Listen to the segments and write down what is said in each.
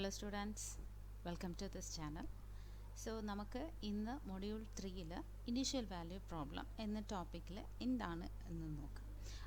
Hello students, welcome to this channel. So നമുക്ക് ഇന്ന് module 3 initial value problem എന്ന ടോപ്പിക്കിൽ എന്താണ് എന്ന് നോക്കാം.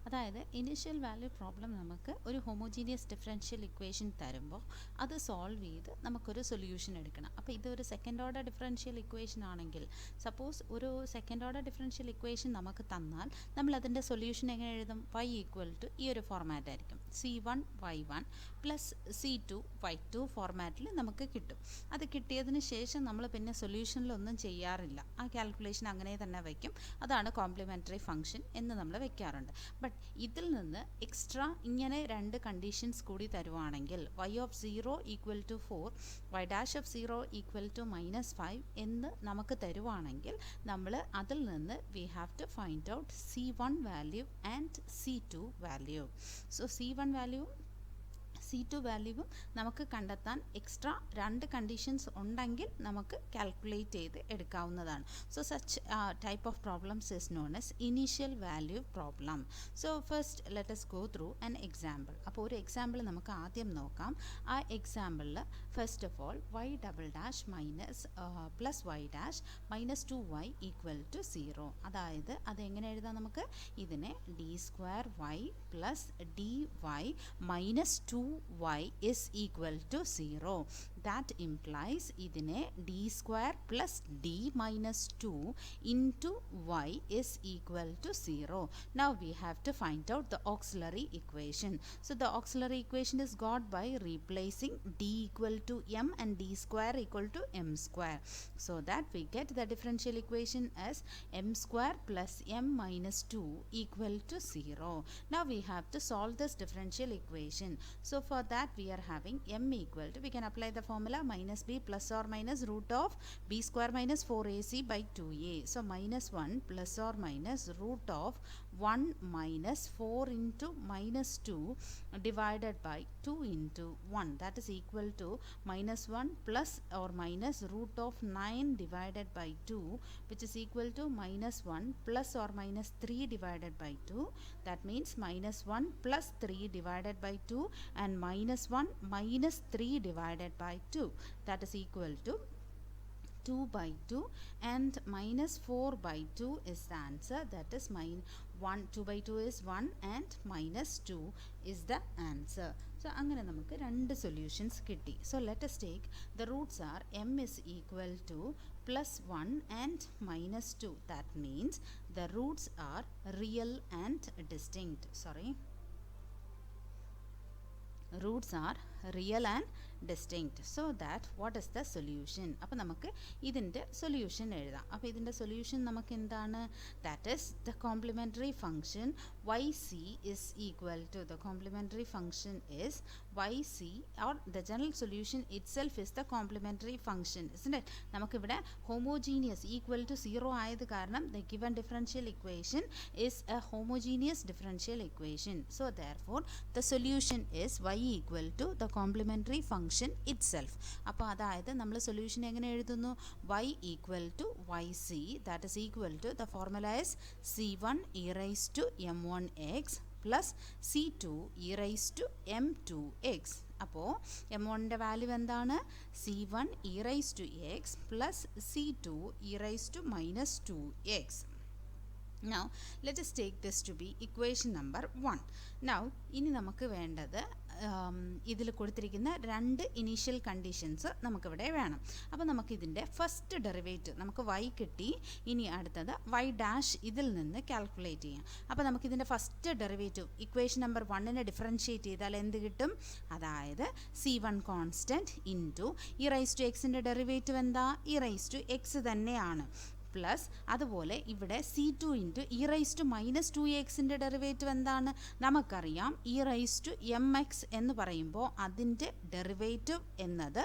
അതായത് ഇനീഷ്യൽ വാല്യൂ പ്രോബ്ലം നമുക്ക് ഒരു ഹോമോജീനിയസ് ഡിഫറൻഷ്യൽ ഇക്വേഷൻ തരുമ്പോൾ അത് സോൾവ് ചെയ്ത് നമുക്കൊരു സൊല്യൂഷൻ എടുക്കണം. അപ്പോൾ ഇതൊരു സെക്കൻഡ് ഓർഡർ ഡിഫറൻഷ്യൽ ഇക്വേഷൻ ആണെങ്കിൽ, സപ്പോസ് ഒരു സെക്കൻഡ് ഓർഡർ ഡിഫറൻഷ്യൽ ഇക്വേഷൻ നമുക്ക് തന്നാൽ നമ്മൾ അതിൻ്റെ സൊല്യൂഷൻ എങ്ങനെ എഴുതും? y ഈക്വൽ ടു ഈ ഒരു ഫോർമാറ്റ് ആയിരിക്കും, c1y1 പ്ലസ് c2y2 ഫോർമാറ്റിൽ നമുക്ക് കിട്ടും. അത് കിട്ടിയതിന് ശേഷം നമ്മൾ പിന്നെ സൊല്യൂഷനിലൊന്നും ചെയ്യാറില്ല, ആ കാൽക്കുലേഷൻ അങ്ങനെ തന്നെ വയ്ക്കും. അതാണ് കോംപ്ലിമെൻ്ററി ഫംഗ്ഷൻ എന്ന് നമ്മൾ വയ്ക്കാറുണ്ട്. ബട്ട് ഇതിൽ നിന്ന് എക്സ്ട്രാ ഇങ്ങനെ രണ്ട് കണ്ടീഷൻസ് കൂടി തരുവാണെങ്കിൽ, y of 0 equal to 4, y dash of 0 equal to -5 എന്ന് നമുക്ക് തരുവാണെങ്കിൽ, നമ്മൾ അതിൽ നിന്ന് we have to find out c1 value and c2 value. So c1 value c2 വാല്യൂവും നമുക്ക് കണ്ടെത്താൻ എക്സ്ട്രാ രണ്ട് കണ്ടീഷൻസ് ഉണ്ടെങ്കിൽ നമുക്ക് കാൽക്കുലേറ്റ് ചെയ്ത് എടുക്കാവുന്നതാണ്. So such type of problems is known as initial value problem. So first let us go through an example. അപ്പോൾ ഒരു എക്സാമ്പിൾ നമുക്ക് ആദ്യം നോക്കാം. ആ എക്സാമ്പിളിൽ first of all y double dash minus plus y dash -2y equal to 0. അതായത് അതെങ്ങനെ എഴുതാം? നമുക്ക് ഇതിനെ d2y plus dy -2y is equal to 0. That implies ഇതിനെ d square plus d minus 2 into y is equal to 0. Now we have to find out the auxiliary equation. So the auxiliary equation is got by replacing d equal to m and d square equal to m square. So that we get the differential equation as m square plus m minus 2 equal to 0. Now we have to solve this differential equation. So for that we are having m equal to, we can apply the formula minus b plus or minus root of b square minus 4ac by 2a. So minus 1 plus or minus root of 1 minus 4 into minus 2 divided by 2 into 1, that is equal to minus 1 plus or minus root of 9 divided by 2, which is equal to minus 1 plus or minus 3 divided by 2. That means minus 1 plus 3 divided by 2 and minus 1 minus 3 divided by 2, that is equal to 2 by 2, and minus 4 by 2 is the answer. That is 2 by 2 is 1 and minus 2 is the answer. So അങ്ങനെ നമുക്ക് രണ്ട് solutions കിട്ടി. So let us take the roots are m is equal to plus 1 and minus 2. That means the roots are real and distinct. Roots are real and distinct. So that what is the solution? അപ്പോൾ നമുക്ക് ഇതിൻ്റെ solution എഴുതാം. അപ്പോൾ ഇതിൻ്റെ solution നമുക്ക് എന്താണ്? That is the complementary function yc is equal to, the complementary function is yc, or the general solution itself is the complementary function, isn't it? നമുക്കിവിടെ homogeneous equal to 0 ആയത് കാരണം the given differential equation is a homogeneous differential equation. So therefore the solution is y equal to the complementary function itself. അപ്പോൾ അതായത് നമ്മൾ solution എങ്ങനെ എഴുതുന്നു? y equal to yc, that is equal to, the formula is c1 e raised to m1x plus c2 e raised to m2x. അപ്പോൾ m1ൻ്റെ value എന്താണ്? c1 e raised to x plus c2 e raised to -2x. Now let us take this to be equation number 1. Now ഇനി നമുക്ക് വേണ്ടത് ഇതിൽ കൊടുത്തിരിക്കുന്ന രണ്ട് initial conditions നമുക്കിവിടെ വേണം. അപ്പോൾ നമുക്കിതിൻ്റെ ഫസ്റ്റ് ഡെറിവേറ്റീവ്, നമുക്ക് y കിട്ടി, ഇനി അടുത്തത് y ഡാഷ് ഇതിൽ നിന്ന് കാൽക്കുലേറ്റ് ചെയ്യാം. അപ്പോൾ നമുക്കിതിൻ്റെ ഫസ്റ്റ് ഡെറിവേറ്റീവ് ഇക്വേഷൻ നമ്പർ 1നെ ഡിഫറൻഷ്യേറ്റ് ചെയ്താൽ എന്ത് കിട്ടും? അതായത് c1 constant into e raise to എക്സിൻ്റെ ഡെറിവേറ്റീവ് എന്താ? ഇ റൈസ് ടു എക്സ് തന്നെയാണ്, പ്ലസ് അതുപോലെ ഇവിടെ c2 into e raise to -2xൻ്റെ ഡെറിവേറ്റീവ് എന്താണ്? നമുക്കറിയാം ഇ റൈസ് ടു mx എന്ന് പറയുമ്പോൾ അതിൻ്റെ ഡെറിവേറ്റീവ് എന്നത്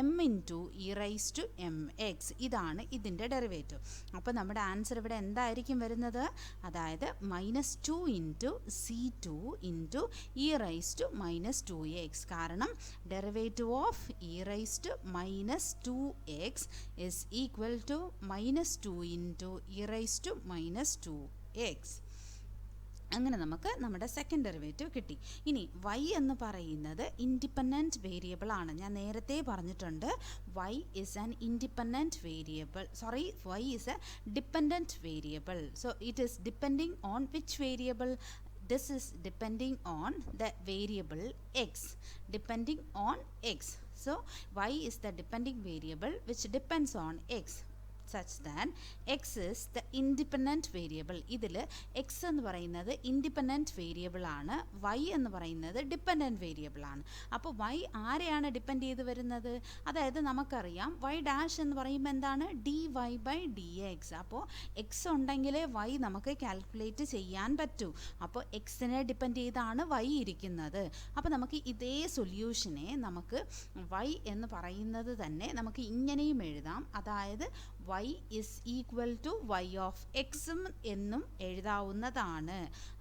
m into e raise to mx, ഇതാണ് ഇതിൻ്റെ ഡെറിവേറ്റീവ്. അപ്പോൾ നമ്മുടെ ആൻസർ ഇവിടെ എന്തായിരിക്കും വരുന്നത്? അതായത് -2 into c2 into e raise to -2x, കാരണം derivative of e raise to -2x is equal to -2 into e raised to -2x. അങ്ങനെ നമുക്ക് നമ്മുടെ സെക്കൻഡ് ഡെറിവേറ്റീവ് കിട്ടി. ഇനി y എന്ന് പറയുന്നത് ഇൻഡിപെൻഡൻറ്റ് വേരിയബിൾ ആണ്. ഞാൻ നേരത്തെ പറഞ്ഞിട്ടുണ്ട് y is an independent variable, y is A dependent variable. So it is depending on which variable? This is depending on the variable x, depending on x. So y is the depending variable which depends on x, such that x is the independent variable. ഇതിൽ x എന്ന് പറയുന്നത് independent variable ആണ്, y എന്ന് പറയുന്നത് dependent variable ആണ്. അപ്പോൾ y ആരെയാണ് depend ചെയ്ത് വരുന്നത്? അതായത് നമുക്കറിയാം y ഡാഷ് എന്ന് പറയുമ്പോൾ എന്താണ്? dy/dx. അപ്പോൾ x ഉണ്ടെങ്കിലേ y നമുക്ക് കാൽക്കുലേറ്റ് ചെയ്യാൻ പറ്റൂ. അപ്പോൾ എക്സിനെ ഡിപ്പെൻഡ് ചെയ്താണ് y ഇരിക്കുന്നത്. അപ്പോൾ നമുക്ക് ഇതേ സൊല്യൂഷനെ നമുക്ക് y എന്ന് പറയുന്നത് തന്നെ നമുക്ക് ഇങ്ങനെയും എഴുതാം. അതായത് y is equal to y of x എന്നും എഴുതാവുന്നതാണ്.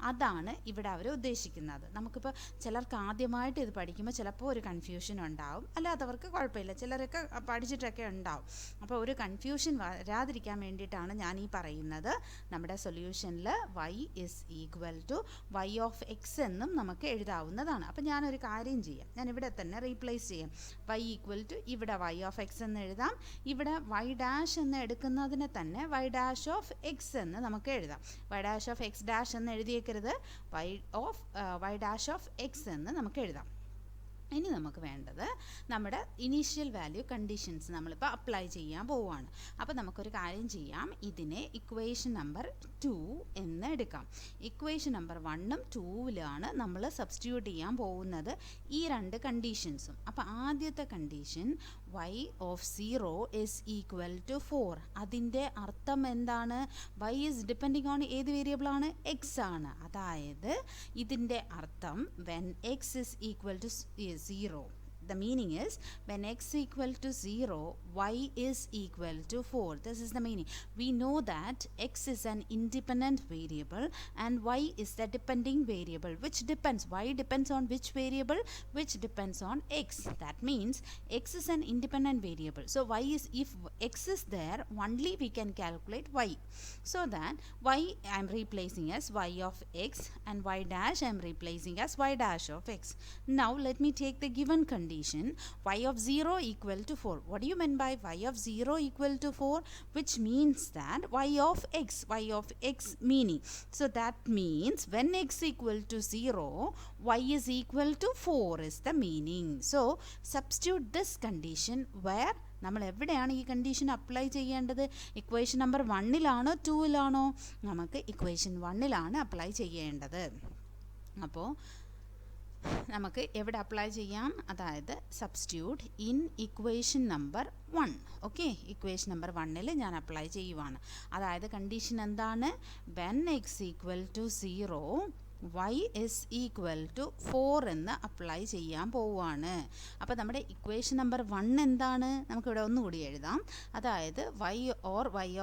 അതാണ് ഇവിടെ അവർ ഉദ്ദേശിക്കുന്നത്. നമുക്കിപ്പോൾ ചിലർക്ക് ആദ്യമായിട്ട് ഇത് പഠിക്കുമ്പോൾ ചിലപ്പോൾ ഒരു കൺഫ്യൂഷൻ ഉണ്ടാവും, അല്ലാത്തവർക്ക് കുഴപ്പമില്ല, ചിലരൊക്കെ പഠിച്ചിട്ടൊക്കെ ഉണ്ടാവും. അപ്പോൾ ഒരു കൺഫ്യൂഷൻ വരാതിരിക്കാൻ വേണ്ടിയിട്ടാണ് ഞാൻ ഈ പറയുന്നത്. നമ്മുടെ സൊല്യൂഷനിൽ y is equal to y of x എന്നും നമുക്ക് എഴുതാവുന്നതാണ്. അപ്പോൾ ഞാനൊരു കാര്യം ചെയ്യാം, ഞാൻ ഇവിടെ തന്നെ റീപ്ലേസ് ചെയ്യാം. y equal to ഇവിടെ y of x എന്ന് എഴുതാം, ഇവിടെ y ഡാഷ് എന്ന് എടുക്കുന്നതിന് തന്നെ y ഡാഷ് ഓഫ് എക്സ് എന്ന് നമുക്ക് എഴുതാം. y dash of X dash എന്ന് എഴുതിയേക്കരുത്, y ഡാഷ് ഓഫ് എക്സ് എന്ന് നമുക്ക് എഴുതാം. ഇനി നമുക്ക് വേണ്ടത് നമ്മുടെ ഇനീഷ്യൽ വാല്യൂ കണ്ടീഷൻസ് നമ്മളിപ്പോൾ അപ്ലൈ ചെയ്യാൻ പോവുകയാണ്. അപ്പോൾ നമുക്കൊരു കാര്യം ചെയ്യാം, ഇതിനെ ഇക്വേഷൻ നമ്പർ 2 എന്ന് എടുക്കാം. ഇക്വേഷൻ നമ്പർ 1ഉം 2ലാണ് നമ്മൾ സബ്സ്റ്റിറ്റ്യൂട്ട് ചെയ്യാൻ പോകുന്നത് ഈ രണ്ട് കണ്ടീഷൻസും. അപ്പോൾ ആദ്യത്തെ condition y of 0 is equal to 4. അതിൻ്റെ അർത്ഥം എന്താണ്? y is depending on ഏത് വേരിയബിളാണ്? x ആണ്. അതായത് ഇതിൻ്റെ അർത്ഥം when x is equal to 0. The meaning is when x equal to 0, y is equal to 4. This is the meaning. We know that x is an independent variable and y is the depending variable which depends. Y depends on which variable? Which depends on x. That means x is an independent variable. So y is, if x is there, only we can calculate y. So that y I am replacing as y of x and y dash I am replacing as y dash of x. Now let me take the given condition. Y of 0 equal to 4. What do you mean by y of 0 equal to 4? Which means that y of x meaning. So that means when x equal to 0, y is equal to 4 is the meaning. So substitute this condition where നമ്മൾ എവിടെയാണ് ഈ condition apply ചെയ്യേണ്ടത്? Equation number 1ലാണോ 2ലാണോ? നമുക്ക് equation 1ലാണ് apply ചെയ്യേണ്ടത്. അപ്പോൾ നമുക്ക് എവിടെ അപ്ലൈ ചെയ്യാം? അതായത് substitute in equation number 1. Okay, equation number 1ൽ ഞാൻ അപ്ലൈ ചെയ്യുവാണ്. അതായത് കണ്ടീഷൻ എന്താണ്? When x equal to 0, y is equal to 4 എന്ന് അപ്ലൈ ചെയ്യാൻ പോവുകയാണ്. അപ്പോൾ നമ്മുടെ ഇക്വേഷൻ നമ്പർ 1 എന്താണ്? നമുക്കിവിടെ ഒന്നുകൂടി എഴുതാം. അതായത് y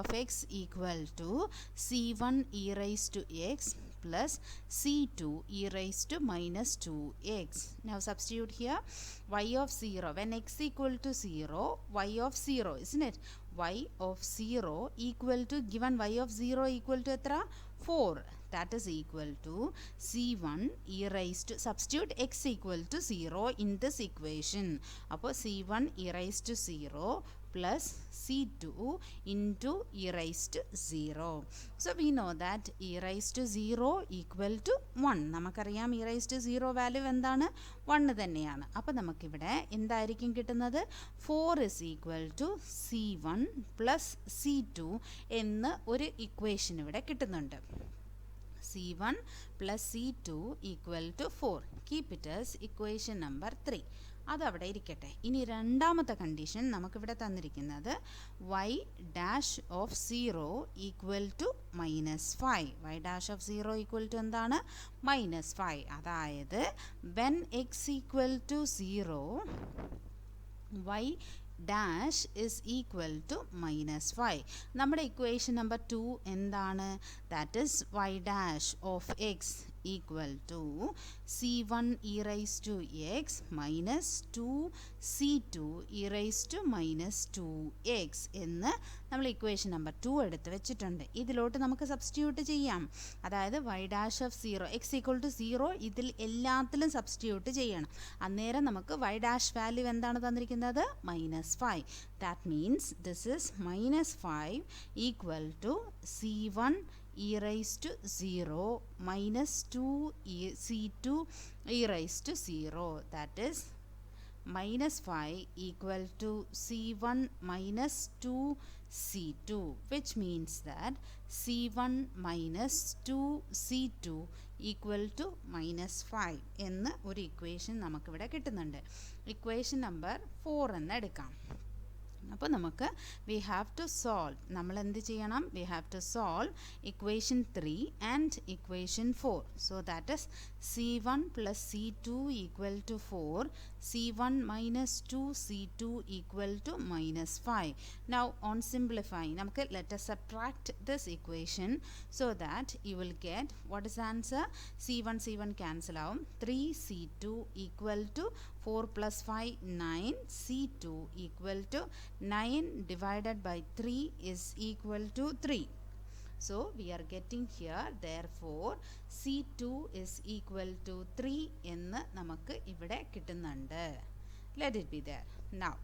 of x equal to c1 e raised to x plus c2 e raised to minus 2x. Now substitute here y of 0. When x equal to 0, y of 0, isn't it? Y of 0 equal to, given y of 0 equal to etra? 4. That is equal to c1 e raised to, substitute x equal to 0 in this equation. അപ്പോൾ c1 e raised to 0 plus c2 into e raised to 0. So we know that e raised to 0 equal to 1. നമുക്കറിയാം e raised to 0 value എന്താണ്? 1 തന്നെയാണ്. അപ്പോൾ നമുക്കിവിടെ എന്തായിരിക്കും കിട്ടുന്നത്? 4 is equal to c1 plus c2 എന്ന് ഒരു ഇക്വേഷൻ ഇവിടെ കിട്ടുന്നുണ്ട്. c1 plus c2 equal to 4. Keep it as equation number 3. അതവിടെ ഇരിക്കട്ടെ. ഇനി രണ്ടാമത്തെ കണ്ടീഷൻ നമുക്കിവിടെ തന്നിരിക്കുന്നത് y dash of 0 equal to -5. y dash of 0 equal to എന്താണ്? -5. അതായത് when x equal to 0, y dash is equal to -5. നമ്മുടെ ഇക്വേഷൻ നമ്പർ 2 എന്താണ്? That is y dash of x equal to c1 e raised to x minus 2c2 e raised to minus 2x എന്ന് നമ്മൾ equation number 2 എടുത്ത് വെച്ചിട്ടുണ്ട്. ഇതിലോട്ട് നമുക്ക് substitute ചെയ്യാം. അതായത് y dash of 0 x equal to 0 ഇതിൽ എല്ലാത്തിലും സബ്സ്റ്റിറ്റ്യൂട്ട് ചെയ്യണം. അന്നേരം നമുക്ക് y ഡാഷ് വാല്യൂ എന്താണ് തന്നിരിക്കുന്നത്? -5. That means this is -5 equal to c1 e raised to 0 minus 2c2 e raised to 0. That is -5 equal to c1 minus 2c2, which means that c1 minus 2c2 equal to -5 എന്ന ഒരു equation നമുക്കിവിടെ കിട്ടുന്നുണ്ട്. Equation number 4 എന്ന് എടുക്കാം. അപ്പോൾ നമുക്ക് we have to solve. നമ്മൾ എന്ത് ചെയ്യണം? we have to solve equation 3 and equation 4. So that is c1 plus c2 equal to 4, c1 minus 2c2 equal to -5. Now on simplifying, നമുക്ക് let us subtract this equation so that you will get what is the answer? c1 cancel ആവും. 3c2 equal to 4 plus 5 9, c2 equal to 9 divided by 3 is equal to 3. So we are getting here, therefore c2 is equal to 3 എന്ന് നമുക്ക് ഇവിടെ കിട്ടുന്നുണ്ട്. Let it be there. Now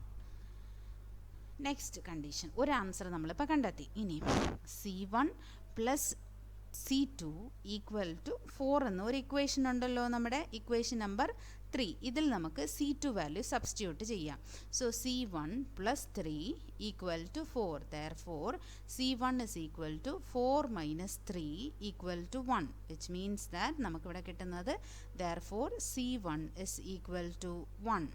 next condition, ഒരു answer നമ്മളിപ്പോൾ കണ്ടെത്തി. ഇനി c1 plus c2 equal to 4 എന്ന ഒരു ഇക്വേഷൻ ഉണ്ടല്ലോ, നമ്മുടെ ഇക്വേഷൻ നമ്പർ 3. ഇതിൽ നമുക്ക് c2 വാല്യൂ സബ്സ്റ്റിറ്റ്യൂട്ട് ചെയ്യാം. So c1 plus 3 equal to 4. Therefore c1 is equal to 4 minus 3 equal to 1, which means that നമുക്കിവിടെ കിട്ടുന്നത് therefore c1 is equal to 1.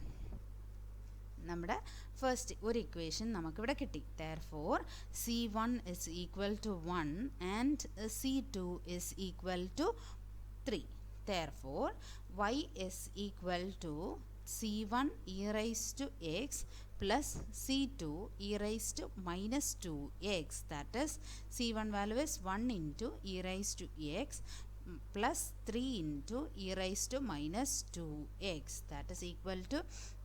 നമ്മുടെ ഫസ്റ്റ് ഒരു ഇക്വേഷൻ നമുക്കിവിടെ കിട്ടി. therefore c1 is equal to 1 and c2 is equal to 3. therefore y is equal to c1 e raised to x plus c2 e raised to minus 2x. That is c1 value is 1 into e raised to x plus 3 into e raised to minus 2x. That is equal to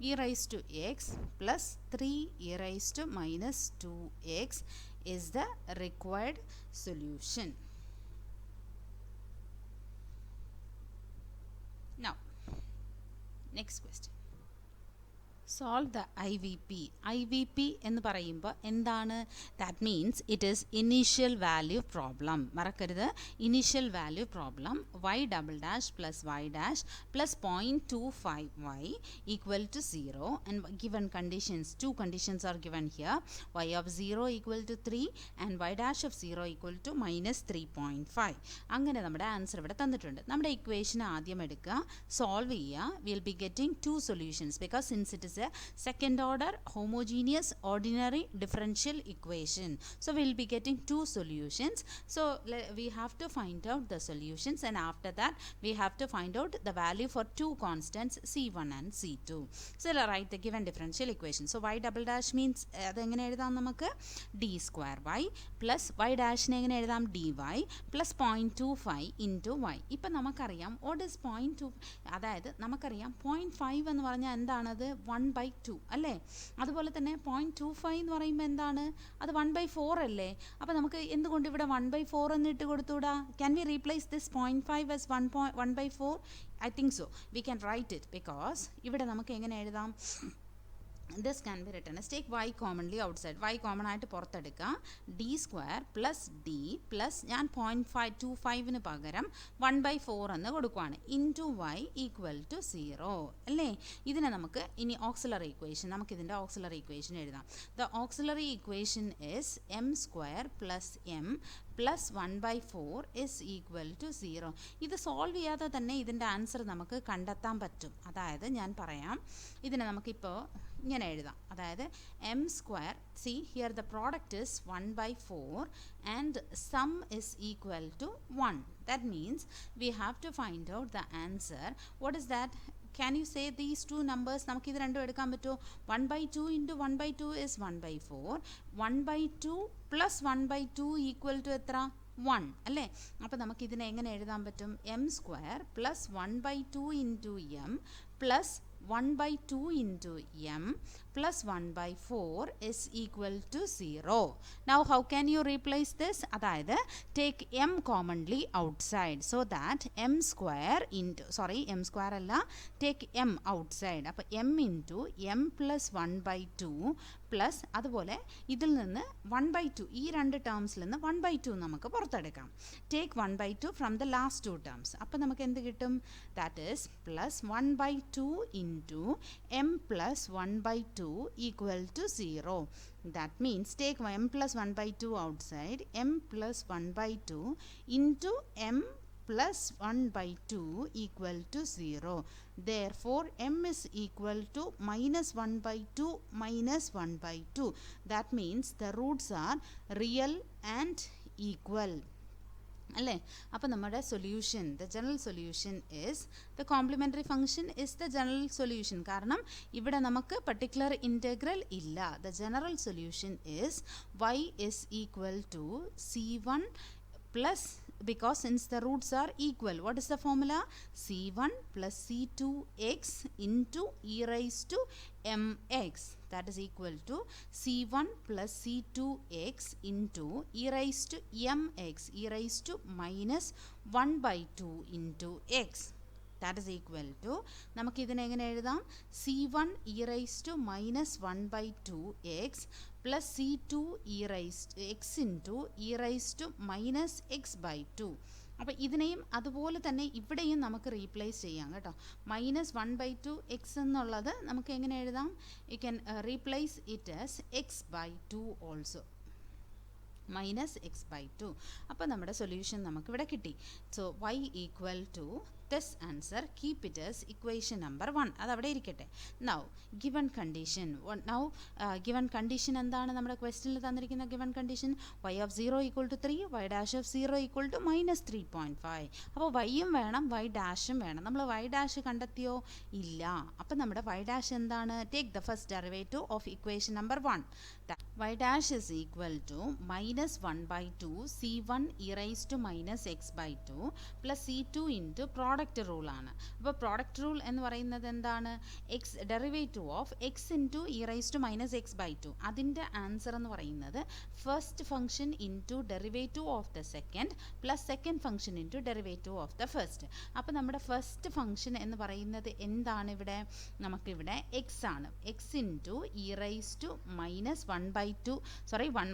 e raised to x plus 3 e raised to minus 2x is the required solution. Now next question, solve the IVP എന്ന് പറയുമ്പോൾ എന്താണ്? that means it is initial value problem. മറക്കരുത്, initial value problem. y double dash plus y dash plus 0.25y equal to 0 and given conditions, two conditions are given here. y of 0 equal to 3 and y dash of 0 equal to minus 3.5. അങ്ങനെ നമ്മുടെ answer ഇവിടെ തന്നിട്ടുണ്ട്. നമ്മുടെ equation ആദ്യം എടുക്കുക, solve ചെയ്യുക. we'll be getting two solutions because since it is a second order homogeneous ordinary differential equation, so we will be getting two solutions. So we have to find out the solutions and after that we have to find out the value for two constants c1 and c2. So write the given differential equation. So y double dash means അതെങ്ങനെ എഴുതാം? നമുക്ക് d square y plus y dash നെ എങ്ങനെ എഴുതാം? dy plus 0.25 into y. ഇപ്പം നമുക്കറിയാം what is 0.2, അതായത് നമുക്കറിയാം 0.5 എന്ന് പറഞ്ഞാൽ എന്താണത്? 1/2 അല്ലേ? അതുപോലെ തന്നെ 0.25 എന്ന് പറയുമ്പോൾ എന്താണ്? അത് 1/4 അല്ലേ? അപ്പോൾ നമുക്ക് എന്തുകൊണ്ട് ഇവിടെ 1/4 എന്ന് ഇട്ട് കൊടുത്തുകൂടാ? Can we replace this 0.5 as 1/4? I think so. We can write it because ഇവിടെ നമുക്ക് എങ്ങനെ എഴുതാം? this can be written as take y commonly outside, y common ആയിട്ട് പുറത്തെടുക്കുക, d square plus d plus ഞാൻ 0.25 ന് പകരം 1/4 എന്ന് കൊടുക്കുകയാണ് into y equal to 0 അല്ലേ? ഇതിനെ നമുക്ക് ഇനി ഓക്സിലറി ഇക്വേഷൻ, നമുക്കിതിൻ്റെ ഓക്സിലറി ഇക്വേഷൻ എഴുതാം. the auxiliary equation is m square plus m plus 1/4 is equal to 0. ഇത് സോൾവ് ചെയ്യാതെ തന്നെ ഇതിൻ്റെ ആൻസർ നമുക്ക് കണ്ടെത്താൻ പറ്റും. അതായത് ഞാൻ പറയാം, ഇതിനെ നമുക്കിപ്പോൾ ഇങ്ങനെ എഴുതാം. അതായത് m square, see here the product is 1/4 and sum is equal to 1. That means we have to find out the answer. What is that? Can you say these two numbers? നമുക്ക് ഇത് രണ്ടും എടുക്കാൻ പറ്റുമോ? 1/2 into 1/2 is 1/4. 1/2 plus 1/2 equal to എത്ര? 1 അല്ലേ? അപ്പോൾ നമുക്ക് ഇതിനെ എങ്ങനെ എഴുതാൻ പറ്റും? M square plus 1/2 into m plus 1/2 into m plus 1/4 is equal to 0. Now how can you replace this? അതായത് take m commonly outside so that m square into m square അല്ല, take m outside. അപ്പോൾ m into m plus 1/2 plus അതുപോലെ ഇതിൽ നിന്ന് 1/2 ഈ രണ്ട് ടേംസിൽ നിന്ന് 1/2 നമുക്ക് പുറത്തെടുക്കാം. Take 1/2 from the last two terms. അപ്പോൾ നമുക്ക് എന്ത് കിട്ടും? That is plus 1/2 into m plus 1/2 equal to 0. That means take m plus 1/2 outside, m plus 1/2 into m plus 1/2 equal to 0. Therefore, m is equal to minus 1/2 minus 1/2. That means the roots are real and equal. അല്ലേ? അപ്പോൾ നമ്മുടെ solution, the general solution is the complimentary function is the general solution. കാരണം ഇവിടെ നമുക്ക് particular integral ഇല്ല. The general solution is y is equal to c1 plus, because since the roots are equal, what is the formula? c1 plus c2x into e raised to mx, that is equal to c1 plus c2x into e raised to mx, e raised to minus 1/2 into x. That is equal to, നമുക്ക് ഇതിനെ എങ്ങനെ എഴുതാം? c1 e raised to minus 1/2 x plus c2 e raised x into e raised to minus x/2. അപ്പോൾ ഇതിനെയും അതുപോലെ തന്നെ ഇവിടെയും നമുക്ക് റീപ്ലേസ് ചെയ്യാം കേട്ടോ. മൈനസ് 1/2 എക്സ് എന്നുള്ളത് നമുക്ക് എങ്ങനെ എഴുതാം? You can replace it as x/2 also, minus x/2. അപ്പോൾ നമ്മുടെ സൊല്യൂഷൻ നമുക്കിവിടെ കിട്ടി. So y equal to this answer, keep it as equation number 1. അത് അവിടെ ഇരിക്കട്ടെ. Now given condition, given condition എന്താണ് നമ്മുടെ ക്വസ്റ്റ്യനിൽ തന്നിരിക്കുന്ന given condition? y of 0 equal to 3, y dash of 0 equal to minus 3.5. അപ്പോൾ yയും വേണം y ഡാഷും വേണം. നമ്മൾ y ഡാഷ് കണ്ടെത്തിയോ? ഇല്ല. അപ്പോൾ നമ്മുടെ y ഡാഷ് എന്താണ്? take the first derivative of equation number 1. y dash is equal to minus 1/2 c1 e raised to minus x/2 plus c2 into product rule ആണ്. അപ്പോൾ പ്രോഡക്റ്റ് റൂൾ എന്ന് പറയുന്നത് എന്താണ്? X derivative of x into e raise to minus x/2. അതിൻ്റെ answer എന്ന് പറയുന്നത് first function into derivative of the second plus second function into derivative of the first. അപ്പോൾ നമ്മുടെ ഫസ്റ്റ് ഫംഗ്ഷൻ എന്ന് പറയുന്നത് എന്താണ്? ഇവിടെ നമുക്കിവിടെ എക്സ് ആണ്. X into e raise to minus 1/2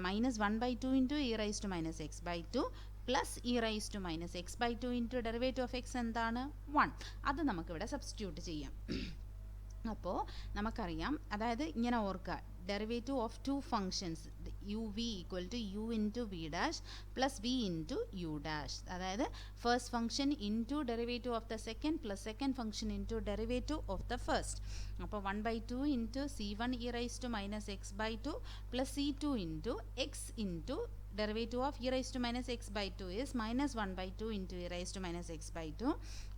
minus 1/2 into e raise to minus x/2 plus e raise to minus x/2 into derivative of x എന്താണ്? 1. അത് നമുക്കിവിടെ സബ്സ്റ്റിറ്റ്യൂട്ട് ചെയ്യാം. അപ്പോൾ നമുക്കറിയാം, അതായത് ഇങ്ങനെ ഓർക്കുക, derivative of two functions u v equal to u into v dash plus v into u dash. അതായത് first function into derivative of the second plus second function into derivative of the first. അപ്പോൾ 1/2 into c1 e raise to minus x/2 plus c2 into x into derivative of e raised to minus x/2 is minus 1/2 into e raised to minus x/2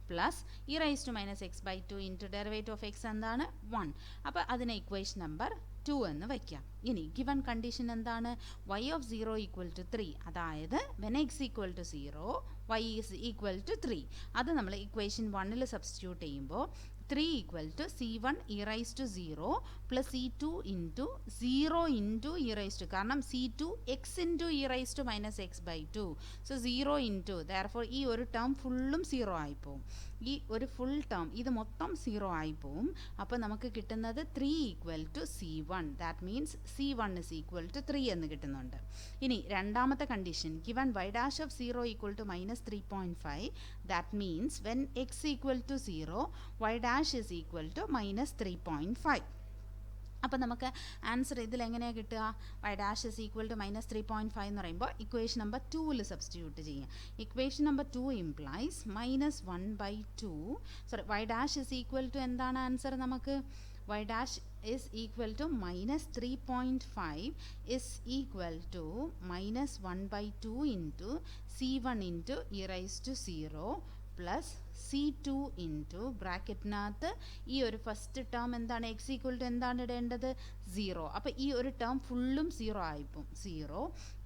plus e raised to minus x/2 into derivative of x എന്താണ്? 1. അപ്പോൾ അതിനെ equation number 2 എന്ന് വയ്ക്കാം. ഇനി given condition എന്താണ്? y of 0 equal to 3. അതായത് when x equal to 0 y is equal to 3. അത് നമ്മൾ ഇക്വേഷൻ 1ൽ സബ്സ്റ്റിറ്റ്യൂട്ട് ചെയ്യുമ്പോൾ 3 equal to c1 e raised to 0 plus c2 into 0 into e raised to, കാരണം c2 x into e raised to minus x/2. so 0 into, therefore ഈ ഒരു term ഫുള്ളും 0 ആയിപ്പോവും. ഈ ഒരു ഫുൾ ടേം ഇത് മൊത്തം 0 ആയിപ്പോവും. അപ്പോൾ നമുക്ക് കിട്ടുന്നത് 3 equal to c1. That means c1 is equal to 3 എന്ന് കിട്ടുന്നുണ്ട്. ഇനി രണ്ടാമത്തെ condition, given y dash of 0 equal to minus 3.5, that means when x equal to 0 y dash is equal to minus 3.5. അപ്പോൾ നമുക്ക് ആൻസർ ഇതിൽ എങ്ങനെയാണ് കിട്ടുക? y dash is equal to minus 3.5 എന്ന് പറയുമ്പോൾ ഇക്വേഷൻ നമ്പർ 2ൽ സബ്സ്റ്റിറ്റ്യൂട്ട് ചെയ്യാം. Equation number 2 implies minus 1/2, y dash is equal to എന്താണ് answer? നമുക്ക് y dash is equal to minus 3.5 is equal to minus 1/2 into c1 into e raised to 0 plus c2 into ബ്രാക്കറ്റിനകത്ത് ഈ ഒരു first term എന്താണ്? X equal to എന്താണ് ഇടേണ്ടത്? 0. അപ്പോൾ ഈ ഒരു ടേം ഫുള്ളും 0 ആയിപ്പോവും. 0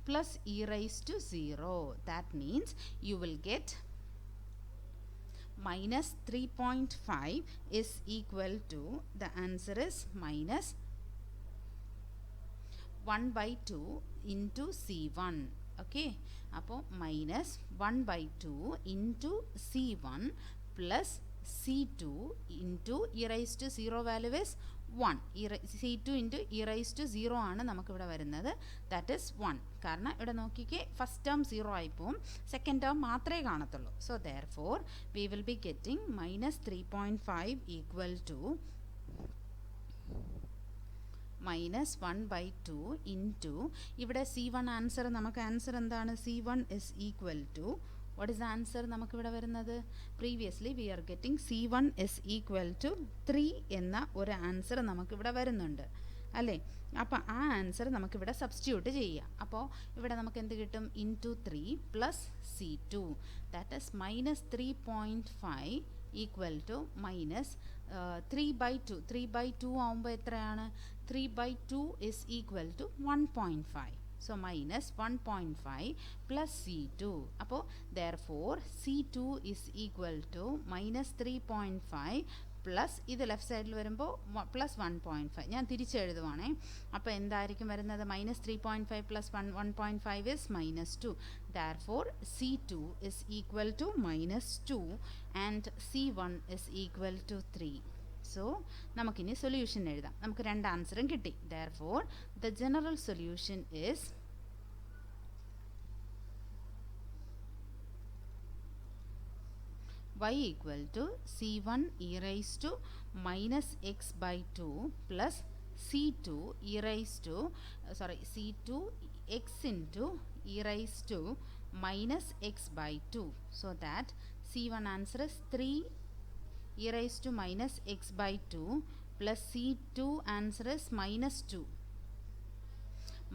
plus e raised to 0. That means you will get minus 3.5 is equal to, the answer is minus 1 by 2 into C1. Okay, അപ്പോൾ minus 1 by 2 into C1 plus C2 into e raised to 0 value is 1. C2 into e raised to 0 ആണ് നമുക്കിവിടെ വരുന്നത്. That is 1. കാരണം ഇവിടെ നോക്കിക്കേ, first term 0 ആയിപ്പോവും, second term മാത്രമേ കാണത്തുള്ളൂ. So therefore we will be getting minus 3.5 equal to minus 1 by 2 into, ഇവിടെ C1 answer, നമുക്ക് ആൻസർ എന്താണ്? C1 is equal to, what is the answer നമുക്കിവിടെ വരുന്നത്? Previously we are getting C1 is equal to 3 എന്ന ഒരു answer നമുക്കിവിടെ വരുന്നുണ്ട് അല്ലേ? അപ്പോൾ ആ ആൻസർ നമുക്കിവിടെ സബ്സ്റ്റിറ്റ്യൂട്ട് ചെയ്യാം. അപ്പോൾ ഇവിടെ നമുക്ക് എന്ത് കിട്ടും? Into 3 plus C2, that is minus 3.5 equal to minus 3 by 2. 3 by 2 ആകുമ്പോൾ എത്രയാണ്? 3 by 2 is equal to 1.5. So minus 1.5 plus C2. അപ്പോൾ therefore C2 is equal to minus 3.5 plus ഇത് ലെഫ്റ്റ് സൈഡിൽ വരുമ്പോൾ പ്ലസ് 1.5. ഞാൻ തിരിച്ചെഴുതുവാണേ. അപ്പോൾ എന്തായിരിക്കും വരുന്നത്? minus 3.5 plus 1.5 is minus 2. Therefore C2 is equal to minus 2 and C1 is equal to 3. So നമുക്കിനി solution എഴുതാം. നമുക്ക് രണ്ട് ആൻസറും കിട്ടി. Therefore the general solution is y equal to C1 e raised to minus x by 2 plus C2 e raised to C2 x into e raised to minus x by 2. So that C1 answer is 3 e raised to minus x by 2 plus C2 answer is minus 2.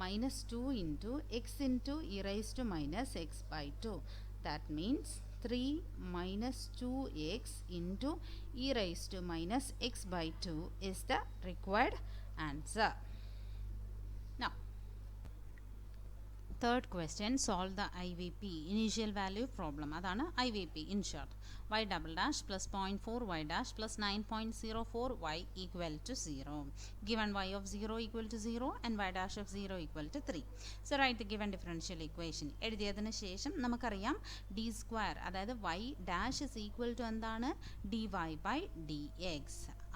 Minus 2 into x into e raised to minus x by 2. That means 3 minus 2x into e raised to minus x by 2 is the required answer. Now, third question, solve the IVP, initial value problem. അതാണ് IVP in short. Y double dash plus 0.4 y dash plus 9.04 y equal to 0. Given y of 0 equal to 0 and y dash of 0 equal to 3. So write the given differential equation. എഴുതിയതിന് ശേഷം നമുക്കറിയാം d square, അതായത് y dash is equal to എന്താണ്? dy by dx.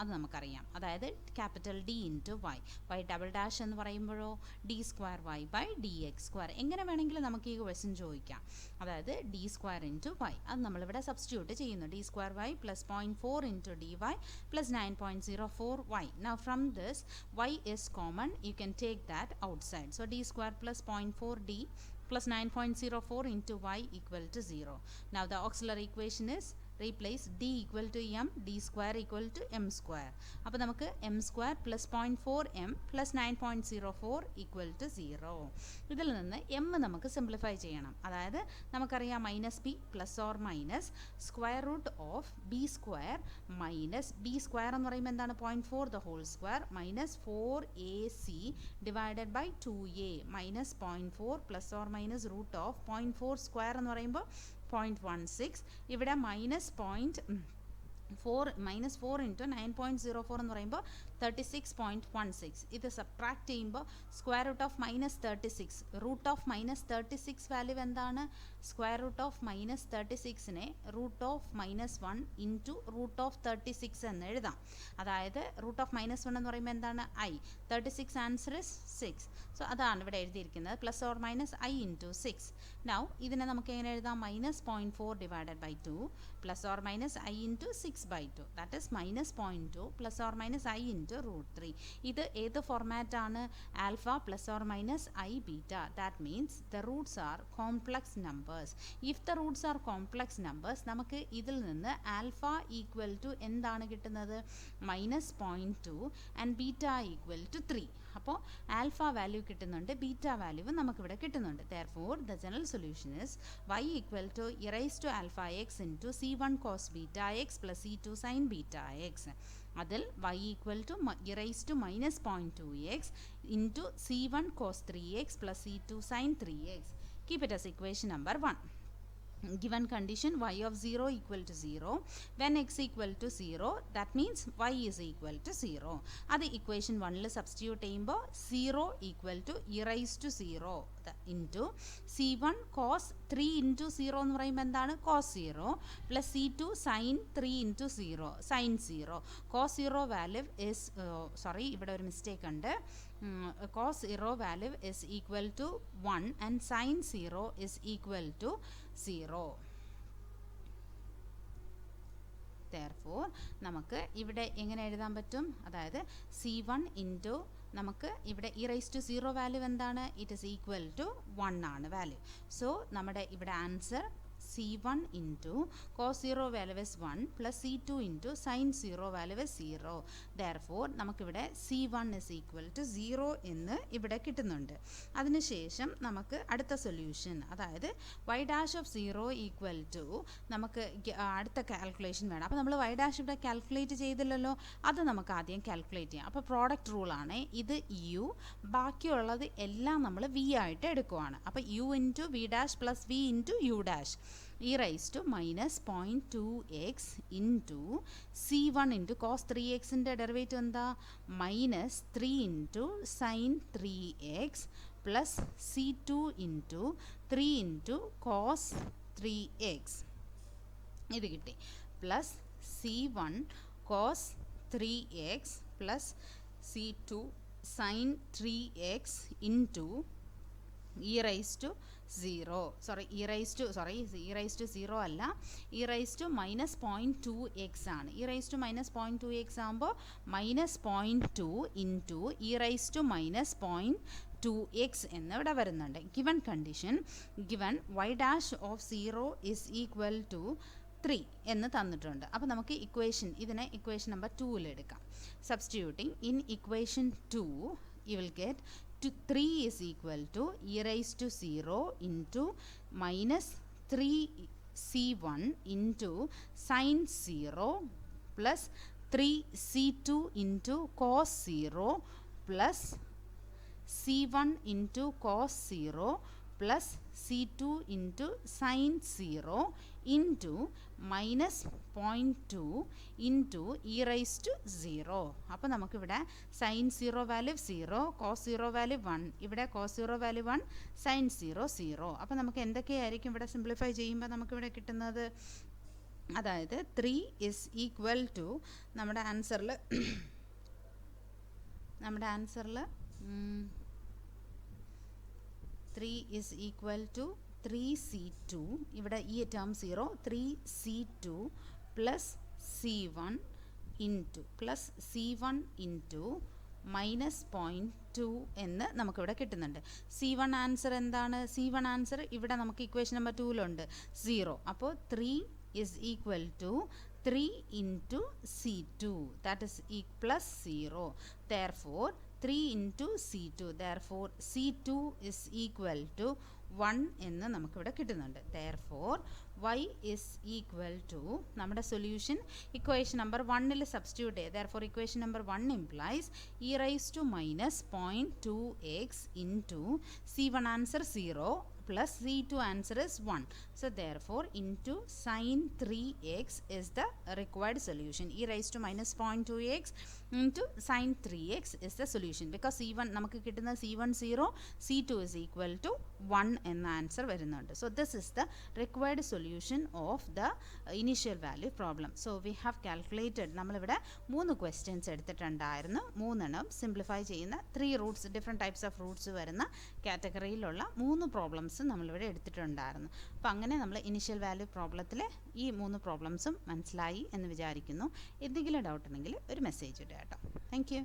അത് നമുക്കറിയാം. അതായത് capital D into y. Y double dash എന്ന് പറയുമ്പോഴോ d square y by d x square. എങ്ങനെ വേണമെങ്കിലും നമുക്ക് ഈ ക്വസ്റ്റ്യൻ ചോദിക്കാം. അതായത് ഡി സ്ക്വയർ ഇൻറ്റു വൈ, അത് നമ്മളിവിടെ സബ്സ്റ്റിറ്റ്യൂട്ട് ചെയ്യുന്നു. D square y plus 0.4 into D y plus 9.04 y. Now from this y is common, you can take that outside. So D square plus 0.4 D plus 9.04 into y equal to 0. Now the auxiliary equation is replace d equal to m, d square equal to m square. അപ്പോൾ നമുക്ക് m square plus 0.4 m plus 9.04 equal to 0. ഇതിൽ നിന്ന് m നമുക്ക് simplify ചെയ്യണം. അതായത് നമുക്കറിയാം minus b plus or minus square root of b square minus b square എന്ന് പറയുമ്പോൾ എന്താണ്? 0.4 the whole square minus 4ac divided by 2a minus 0.4 plus or minus root of 0.4 square എന്ന് പറയുമ്പോൾ 0.16. ഇവിടെ മൈനസ് 4 ഇൻറ്റു 9.04 എന്ന് പറയുമ്പോൾ 36.16. ഇത് സബ്ട്രാക്ട് ചെയ്യുമ്പോൾ square root of minus 36, root of minus 36 value എന്താണ്? സ്ക്വയർ റൂട്ട് ഓഫ് മൈനസ് 36നെ root of minus 1 into root of 36 എന്ന് എഴുതാം. അതായത് റൂട്ട് ഓഫ് മൈനസ് 1 എന്ന് പറയുമ്പോൾ എന്താണ്? ഐ. 36 answer is 6. സോ അതാണ് ഇവിടെ എഴുതിയിരിക്കുന്നത്. Plus or minus i into 6. Now ഇതിനെ നമുക്ക് എങ്ങനെ എഴുതാം? Minus 0.4 divided by 2 plus or minus i into 6 by 2. That is minus 0.2 plus or minus i into root 3. ഇത് ഏത് ഫോർമാറ്റ് ആണ്? Alpha plus or minus i beta. That means the roots are complex numbers. If the roots are complex numbers, നമുക്ക് ഇതിൽ നിന്ന് alpha equal to എന്താണ് കിട്ടുന്നത്? Minus 0.2 and beta equal to 3. അപ്പോൾ alpha value കിട്ടുന്നുണ്ട്, ബീറ്റ വാല്യൂ നമുക്കിവിടെ കിട്ടുന്നുണ്ട്. Therefore the general solution is y equal to e raised to alpha x into c1 cos beta x plus c2 sin beta x. അതിൽ y equal to e raised to minus 0.2x into c1 cos 3x plus c2 sin 3x. Keep it as equation number 1. Given condition y of 0 equal to 0, when x equal to 0, that means y is equal to 0. അത് equation 1 substitute ചെയ്യുമ്പോൾ 0 equal to e raised to 0 into c1 cos 3 into 0 എന്ന് പറയുമ്പോൾ എന്താണ് cos 0 plus c2 sin 3 into 0 sin 0. cos 0 value is ഇവിടെ ഒരു mistake ഉണ്ട്. cos 0 value is equal to 1 and sin 0 is equal to 0. Therefore നമുക്ക് ഇവിടെ എങ്ങനെ എഴുതാൻ പറ്റും? അതായത് c1 ഇൻറ്റു നമുക്ക് ഇവിടെ e raised to 0 വാല്യൂ എന്താണ്? ഇറ്റ് ഇസ് ഈക്വൽ ടു 1 ആണ് വാല്യൂ. സോ നമ്മുടെ ഇവിടെ answer c1 into cos 0 value is 1 plus c2 into sin 0 value is 0. Therefore നമുക്കിവിടെ c1 is equal to 0 എന്ന് ഇവിടെ കിട്ടുന്നുണ്ട്. അതിനുശേഷം നമുക്ക് അടുത്ത സൊല്യൂഷൻ, അതായത് y dash of 0 equal to നമുക്ക് അടുത്ത കാൽക്കുലേഷൻ വേണം. അപ്പോൾ നമ്മൾ y dash ഇവിടെ കാൽക്കുലേറ്റ് ചെയ്തില്ലല്ലോ, അത് നമുക്ക് ആദ്യം കാൽക്കുലേറ്റ് ചെയ്യാം. അപ്പോൾ പ്രോഡക്റ്റ് റൂളാണ് ഇത്. u ബാക്കിയുള്ളത് എല്ലാം നമ്മൾ v ആയിട്ട് എടുക്കുവാണ്. അപ്പോൾ u into v dash plus v into u dash e raised to minus 0.2x into c1 into cos 3x ൻ്റെ ഡെറിവേറ്റീവ് എന്താ? minus 3 into sin 3x plus c2 into 3 into cos 3x ഇത് കിട്ടി. Plus c1 cos 3x plus c2 sin 3x into e raised to 0 e raised to 0 അല്ല, e raised to minus 0.2x ആണ്. e raised to minus 0.2x ആകുമ്പോൾ minus 0.2 into e raised to minus 0.2x എന്ന് ഇവിടെ വരുന്നുണ്ട്. given condition, given y dash of 0 is equal to 3 എന്ന് തന്നിട്ടുണ്ട്. അപ്പോൾ നമുക്ക് ഇതിനെ ഇക്വേഷൻ നമ്പർ 2 എടുക്കാം. substituting in equation 2 you will get 3 is equal to e raised to 0 into minus 3c1 into sin 0 plus 3c2 into cos 0 plus c1 into cos 0 plus c2 into sin 0 into minus 0.2 into e raised to 0. അപ്പോൾ നമുക്കിവിടെ sin 0 value 0, cos 0 value 1, ഇവിടെ cos 0 value 1, sin 0 0. അപ്പോൾ നമുക്ക് എന്തൊക്കെയായിരിക്കും ഇവിടെ simplify ചെയ്യുമ്പോൾ നമുക്കിവിടെ കിട്ടുന്നത്? അതായത് 3 is equal to നമ്മുടെ ആൻസറിൽ 3 is equal to 3c2, ഇവിടെ ഈ term 0, 3c2 plus c1 into plus c1 into minus 0.2 എന്ന് നമുക്കിവിടെ കിട്ടുന്നുണ്ട്. c1 ആൻസർ എന്താണ്? c1 ആൻസർ ഇവിടെ നമുക്ക് ഇക്വേഷൻ നമ്പർ 2ലുണ്ട് 0. അപ്പോൾ 3 is equal to 3 into c2, that is plus 0. Therefore 3 into c2, therefore c2 is equal to 1 എന്ന് നമുക്കിവിടെ കിട്ടുന്നുണ്ട്. therefore y is equal to നമ്മുടെ സൊല്യൂഷൻ ഇക്വേഷൻ നമ്പർ 1ൽ സബ്സ്റ്റിറ്റ്യൂട്ട് ചെയ്യുക. therefore equation number 1 implies e raised to minus 0.2x into c1 answer 0 plus c2 answer is 1. So therefore into sin 3x is the required solution. e raised to minus 0.2x into sin 3x is the solution, because c1 നമുക്ക് കിട്ടുന്ന c1 0, c2 is equal to 1 എന്ന answer വരുന്നുണ്ട്. So this is the required solution of the initial value problem. So we have calculated, നമ്മളിവിടെ 3 questions എടുത്തിട്ടുണ്ടായിരുന്നു. 3 simplify ചെയ്യുന്ന 3 Roots, different types of Roots വരുന്ന കാറ്റഗറിയിലുള്ള 3 problems നമ്മളിവിടെ എടുത്തിട്ടുണ്ടായിരുന്നു. അപ്പോൾ അങ്ങനെ നമ്മൾ ഇനിഷ്യൽ വാല്യൂ പ്രോബ്ലത്തിൽ ഈ 3 പ്രോബ്ലംസും മനസ്സിലായി എന്ന് വിചാരിക്കുന്നു. എന്തെങ്കിലും ഡൗട്ട് ഉണ്ടെങ്കിൽ ഒരു മെസ്സേജ് ഇടുക കേട്ടോ. Thank you.